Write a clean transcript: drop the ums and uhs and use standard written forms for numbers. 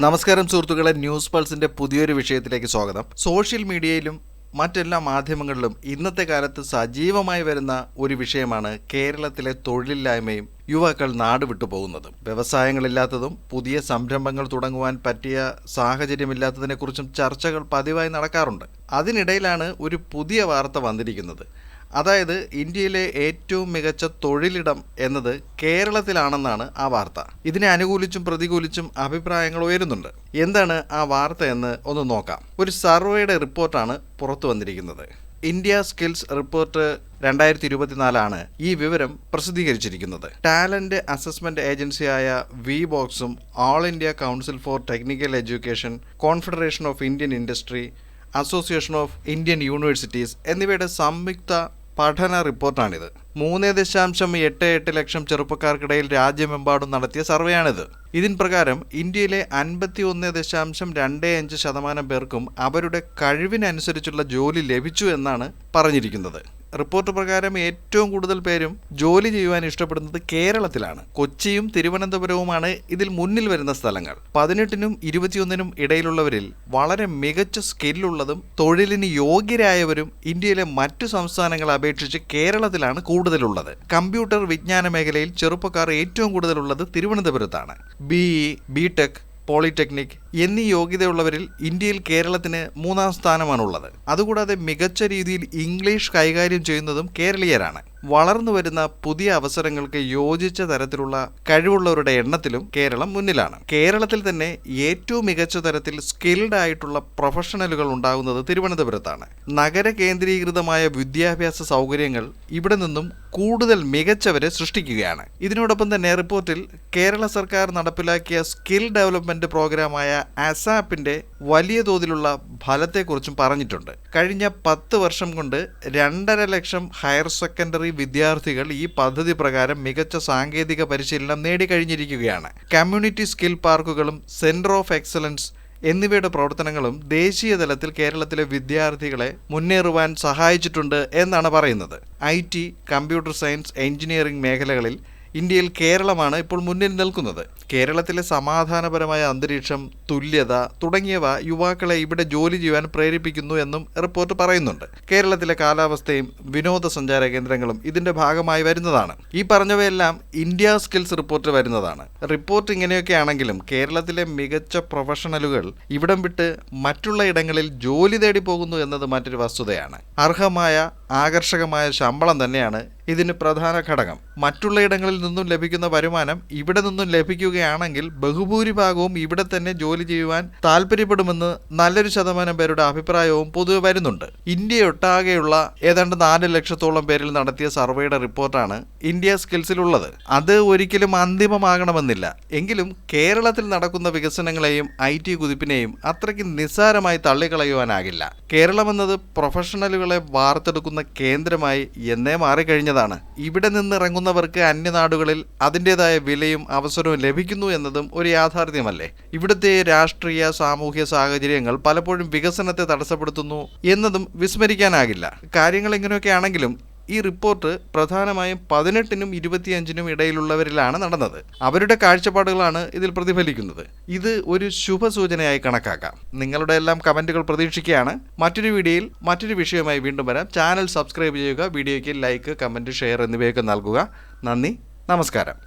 നമസ്കാരം സുഹൃത്തുക്കളെ, ന്യൂസ് പൾസിന്റെ പുതിയൊരു വിഷയത്തിലേക്ക് സ്വാഗതം. സോഷ്യൽ മീഡിയയിലും മറ്റെല്ലാ മാധ്യമങ്ങളിലും ഇന്നത്തെ കാലത്ത് സജീവമായി വരുന്ന ഒരു വിഷയമാണ് കേരളത്തിലെ തൊഴിലില്ലായ്മയും യുവാക്കൾ നാട് വിട്ടു പോകുന്നതും. വ്യവസായങ്ങളില്ലാത്തതും പുതിയ സംരംഭങ്ങൾ തുടങ്ങുവാൻ പറ്റിയ സാഹചര്യമില്ലാത്തതിനെക്കുറിച്ചും ചർച്ചകൾ പതിവായി നടക്കാറുണ്ട്. അതിനിടയിലാണ് ഒരു പുതിയ വാർത്ത വന്നിരിക്കുന്നത്. അതായത് ഇന്ത്യയിലെ ഏറ്റവും മികച്ച തൊഴിലിടം എന്നത് കേരളത്തിലാണെന്നാണ് ആ വാർത്ത. ഇതിനെ അനുകൂലിച്ചും പ്രതികൂലിച്ചും അഭിപ്രായങ്ങൾ ഉയരുന്നുണ്ട്. എന്താണ് ആ വാർത്ത എന്ന് ഒന്ന് നോക്കാം. ഒരു സർവേയുടെ റിപ്പോർട്ടാണ് പുറത്തു വന്നിരിക്കുന്നത്. ഇന്ത്യ സ്കിൽസ് റിപ്പോർട്ട് 2024 ഈ വിവരം പ്രസിദ്ധീകരിച്ചിരിക്കുന്നത്. ടാലന്റ് അസസ്മെന്റ് ഏജൻസിയായ വിബോക്സും all India council for technical education, confederation of Indian industry, association of Indian universities എന്നിവയുടെ സംയുക്ത പഠന റിപ്പോർട്ടാണിത്. 3.88 ലക്ഷം ചെറുപ്പക്കാർക്കിടയിൽ രാജ്യമെമ്പാടും നടത്തിയ സർവേയാണിത്. ഇതിൻ പ്രകാരം ഇന്ത്യയിലെ 51.25% പേർക്കും അവരുടെ കഴിവിനനുസരിച്ചുള്ള ജോലി ലഭിച്ചു എന്നാണ് പറഞ്ഞിരിക്കുന്നത്. റിപ്പോർട്ട് പ്രകാരം ഏറ്റവും കൂടുതൽ പേരും ജോലി ചെയ്യുവാൻ ഇഷ്ടപ്പെടുന്നത് കേരളത്തിലാണ്. കൊച്ചിയും തിരുവനന്തപുരവുമാണ് ഇതിൽ മുന്നിൽ വരുന്ന സ്ഥലങ്ങൾ. 18നും 21നും ഇടയിലുള്ളവരിൽ വളരെ മികച്ച സ്കില്ലുള്ളതും തൊഴിലിന് യോഗ്യരായവരും ഇന്ത്യയിലെ മറ്റു സംസ്ഥാനങ്ങളെ അപേക്ഷിച്ച് കേരളത്തിലാണ് കൂടുതലുള്ളത്. കമ്പ്യൂട്ടർ വിജ്ഞാന മേഖലയിൽ ചെറുപ്പക്കാർ ഏറ്റവും കൂടുതലുള്ളത് തിരുവനന്തപുരത്താണ്. BE, BTech, പോളിടെക്നിക് എന്നീ യോഗ്യതയുള്ളവരിൽ ഇന്ത്യയിൽ കേരളത്തിന് 3ാം സ്ഥാനമാണുള്ളത്. അതുകൂടാതെ മികച്ച രീതിയിൽ ഇംഗ്ലീഷ് കൈകാര്യം ചെയ്യുന്നതും കേരളീയരാണ്. വളർന്നു വരുന്ന പുതിയ അവസരങ്ങൾക്ക് യോജിച്ച തരത്തിലുള്ള കഴിവുള്ളവരുടെ എണ്ണത്തിലും കേരളം മുന്നിലാണ്. കേരളത്തിൽ തന്നെ ഏറ്റവും മികച്ച തരത്തിൽ സ്കിൽഡ് ആയിട്ടുള്ള പ്രൊഫഷണലുകൾ ഉണ്ടാകുന്നത് തിരുവനന്തപുരത്താണ്. നഗര കേന്ദ്രീകൃതമായ വിദ്യാഭ്യാസ സൗകര്യങ്ങൾ ഇവിടെ നിന്നും കൂടുതൽ മികച്ചവരെ സൃഷ്ടിക്കുകയാണ്. ഇതിനോടൊപ്പം തന്നെ റിപ്പോർട്ടിൽ കേരള സർക്കാർ നടപ്പിലാക്കിയ സ്കിൽ ഡെവലപ്മെന്റ് പ്രോഗ്രാമായ ASAPന്റെ വലിയ തോതിലുള്ള ഫലത്തെക്കുറിച്ചും പറഞ്ഞിട്ടുണ്ട്. കഴിഞ്ഞ 10 വർഷം കൊണ്ട് 2.5 ലക്ഷം ഹയർ സെക്കൻഡറി വിദ്യാർത്ഥികൾ ഈ പദ്ധതി പ്രകാരം മികച്ച സാങ്കേതിക പരിശീലനം നേടിക്കഴിഞ്ഞിരിക്കുകയാണ്. കമ്മ്യൂണിറ്റി സ്കിൽ പാർക്കുകളും സെന്റർ ഓഫ് എക്സലൻസ് എന്നിവയുടെ പ്രവർത്തനങ്ങളും ദേശീയ തലത്തിൽ കേരളത്തിലെ വിദ്യാർത്ഥികളെ മുന്നേറുവാൻ സഹായിച്ചിട്ടുണ്ട് എന്നാണ് പറയുന്നത്. IT, കമ്പ്യൂട്ടർ സയൻസ്, എഞ്ചിനീയറിംഗ് മേഖലകളിൽ ഇന്ത്യയിൽ കേരളമാണ് ഇപ്പോൾ മുന്നിൽ നിൽക്കുന്നത്. കേരളത്തിലെ സമാധാനപരമായ അന്തരീക്ഷം, തുല്യത തുടങ്ങിയവ യുവാക്കളെ ഇവിടെ ജോലി ചെയ്യാൻ പ്രേരിപ്പിക്കുന്നു എന്നും റിപ്പോർട്ട് പറയുന്നുണ്ട്. കേരളത്തിലെ കാലാവസ്ഥയും വിനോദസഞ്ചാര കേന്ദ്രങ്ങളും ഇതിന്റെ ഭാഗമായി വരുന്നതാണ്. ഈ പറഞ്ഞവയെല്ലാം ഇന്ത്യ സ്കിൽസ് റിപ്പോർട്ട് വരുന്നതാണ്. റിപ്പോർട്ട് ഇങ്ങനെയൊക്കെയാണെങ്കിലും കേരളത്തിലെ മികച്ച പ്രൊഫഷണലുകൾ ഇവിടം വിട്ട് മറ്റുള്ള ഇടങ്ങളിൽ ജോലി തേടി പോകുന്നു എന്നത് മറ്റൊരു വസ്തുതയാണ്. അർഹമായ ആകർഷകമായ ശമ്പളം തന്നെയാണ് ഇതിന് പ്രധാന ഘടകം. മറ്റുള്ള ഇടങ്ങളിൽ നിന്നും ലഭിക്കുന്ന വരുമാനം ഇവിടെ നിന്നും ലഭിക്കുകയാണെങ്കിൽ ബഹുഭൂരിഭാഗവും ഇവിടെ തന്നെ ജോലി ചെയ്യുവാൻ താല്പര്യപ്പെടുമെന്ന് നല്ലൊരു ശതമാനം പേരുടെ അഭിപ്രായവും പൊതുവെ വരുന്നുണ്ട്. ഇന്ത്യയൊട്ടാകെയുള്ള ഏതാണ്ട് 4 ലക്ഷത്തോളം പേരിൽ നടത്തിയ സർവേയുടെ റിപ്പോർട്ടാണ് ഇന്ത്യ സ്കിൽസിലുള്ളത്. അത് ഒരിക്കലും അന്തിമമാകണമെന്നില്ല. എങ്കിലും കേരളത്തിൽ നടക്കുന്ന വികസനങ്ങളെയും IT കുതിപ്പിനെയും അത്രയ്ക്ക് നിസ്സാരമായി തള്ളിക്കളയുവാനാകില്ല. കേരളമെന്നത് പ്രൊഫഷണലുകളെ വാർത്തെടുക്കുന്ന കേന്ദ്രമായി എന്നേ മാറിക്കഴിഞ്ഞതാണ്. ഇവിടെ നിന്നിറങ്ങുന്നവർക്ക് അന്യനാടുകളിൽ അതിൻ്റെതായ വിലയും അവസരവും ലഭിക്കുന്നു എന്നതും ഒരു യാഥാർത്ഥ്യമല്ലേ? ഇവിടുത്തെ രാഷ്ട്രീയ സാമൂഹ്യ സാഹചര്യങ്ങൾ പലപ്പോഴും വികസനത്തെ തടസ്സപ്പെടുത്തുന്നു എന്നതും വിസ്മരിക്കാനാകില്ല. കാര്യങ്ങൾ ഇങ്ങനെയൊക്കെ ആണെങ്കിലും ഈ റിപ്പോർട്ട് പ്രധാനമായും 18നും 25നും ഇടയിലുള്ളവരിലാണ് നടന്നത്. അവരുടെ കാഴ്ചപ്പാടുകളാണ് ഇതിൽ പ്രതിഫലിക്കുന്നത്. ഇത് ഒരു ശുഭസൂചനയായി കണക്കാക്കാം. നിങ്ങളുടെ എല്ലാം കമൻറ്റുകൾ പ്രതീക്ഷിക്കുകയാണ്. മറ്റൊരു വീഡിയോയിൽ മറ്റൊരു വിഷയവുമായി വീണ്ടും വരാം. ചാനൽ സബ്സ്ക്രൈബ് ചെയ്യുക, വീഡിയോയ്ക്ക് ലൈക്ക്, കമൻറ്റ്, ഷെയർ എന്നിവയൊക്കെ നൽകുക. നന്ദി, നമസ്കാരം.